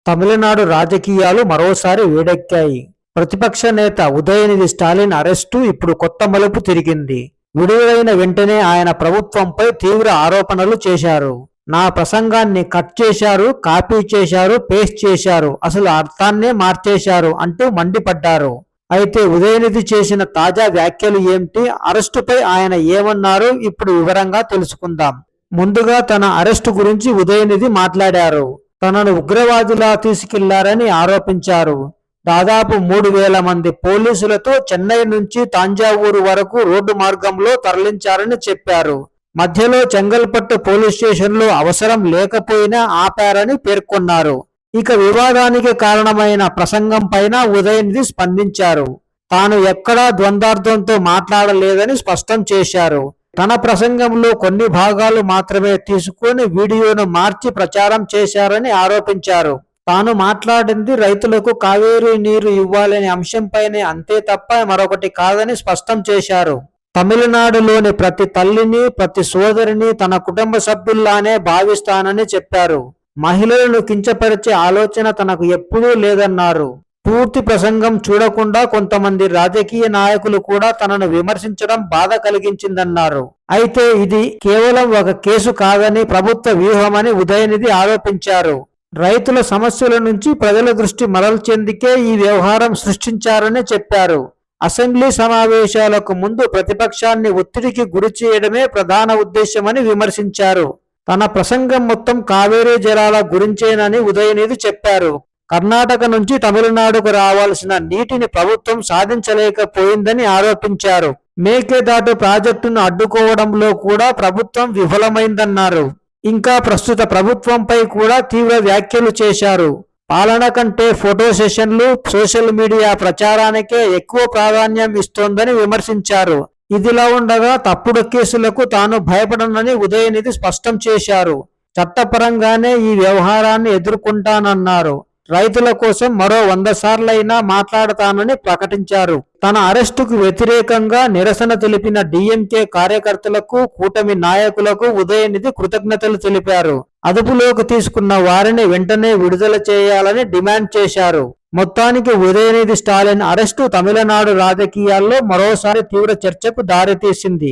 తమిళనాడు రాజకీయాలు మరోసారి వేడెక్కాయి. ప్రతిపక్ష నేత ఉదయనిధి స్టాలిన్ అరెస్టు ఇప్పుడు కొత్త మలుపు తిరిగింది. విడుదలైన వెంటనే ఆయన ప్రభుత్వంపై తీవ్ర ఆరోపణలు చేశారు. నా ప్రసంగాన్ని కట్ చేశారు, కాపీ చేశారు, పేస్ట్ చేశారు, అసలు అర్థాన్నే మార్చేశారు అంటూ మండిపడ్డారు. అయితే ఉదయనిధి చేసిన తాజా వ్యాఖ్యలు ఏమిటి, అరెస్టుపై ఆయన ఏమన్నారు, ఇప్పుడు వివరంగా తెలుసుకుందాం. ముందుగా తన అరెస్టు గురించి ఉదయనిధి మాట్లాడారు. తనను ఉగ్రవాదులా తీసుకెళ్లారని ఆరోపించారు. దాదాపు 3,000 మంది పోలీసులతో చెన్నై నుంచి తాంజావూరు వరకు రోడ్డు మార్గంలో తరలించారని చెప్పారు. మధ్యలో చెంగల్పట్టు పోలీస్ స్టేషన్లో అవసరం లేకపోయినా ఆపారని పేర్కొన్నారు. ఇక వివాదానికి కారణమైన ప్రసంగం పైన ఉదయనిధి స్పందించారు. తాను ఎక్కడా ద్వంద్వార్థంతో మాట్లాడలేదని స్పష్టం చేశారు. తన ప్రసంగంలో కొన్ని భాగాలు మాత్రమే తీసుకొని వీడియోను మార్చి ప్రచారం చేశారని ఆరోపించారు. తాను మాట్లాడింది రైతులకు కావేరీ నీరు ఇవ్వాలనే అంశంపైనే అంతే తప్ప మరొకటి కాదని స్పష్టం చేశారు. తమిళనాడులోని ప్రతి తల్లిని, ప్రతి సోదరిని తన కుటుంబ సభ్యుల్లానే భావిస్తానని చెప్పారు. మహిళలను కించపరిచే ఆలోచన తనకు ఎప్పుడూ లేదన్నారు. పూర్తి ప్రసంగం చూడకుండా కొంతమంది రాజకీయ నాయకులు కూడా తనను విమర్శించడం బాధ కలిగించిందన్నారు. అయితే ఇది కేవలం ఒక కేసు కాదని ప్రభుత్వ వ్యూహమని ఉదయనిధి ఆరోపించారు. రైతుల సమస్యల నుంచి ప్రజల దృష్టి మరల్చేందుకే ఈ వ్యవహారం సృష్టించారని చెప్పారు. అసెంబ్లీ సమావేశాలకు ముందు ప్రతిపక్షాన్ని ఒత్తిడికి గురి చేయడమే ప్రధాన ఉద్దేశమని విమర్శించారు. తన ప్రసంగం మొత్తం కావేరీ జలాల గురించేనని ఉదయనిధి చెప్పారు. కర్ణాటక నుంచి తమిళనాడుకు రావాల్సిన నీటిని ప్రభుత్వం సాధించలేకపోయిందని ఆరోపించారు. మేకేదాటు ప్రాజెక్టును అడ్డుకోవడంలో కూడా ప్రభుత్వం విఫలమైందన్నారు. ఇంకా ప్రస్తుత ప్రభుత్వంపై కూడా తీవ్ర వ్యాఖ్యలు చేశారు. పాలన కంటే ఫోటో సెషన్లు, సోషల్ మీడియా ప్రచారానికే ఎక్కువ ప్రాధాన్యం ఇస్తోందని విమర్శించారు. ఇదిలా ఉండగా తప్పుడు కేసులకు తాను భయపడనని ఉదయనిధి స్పష్టం చేశారు. చట్టపరంగానే ఈ వ్యవహారాన్ని ఎదుర్కొంటానన్నారు. రైతుల కోసం మరో 100 సార్లైనా మాట్లాడతానని ప్రకటించారు. తన అరెస్టుకు వ్యతిరేకంగా నిరసన తెలిపిన డీఎంకే కార్యకర్తలకు, కూటమి నాయకులకు ఉదయనిధి కృతజ్ఞతలు తెలిపారు. అదుపులోకి తీసుకున్న వారిని వెంటనే విడుదల చేయాలని డిమాండ్ చేశారు. మొత్తానికి ఉదయనిధి స్టాలిన్ అరెస్టు తమిళనాడు రాజకీయాల్లో మరోసారి తీవ్ర చర్చకు దారితీసింది.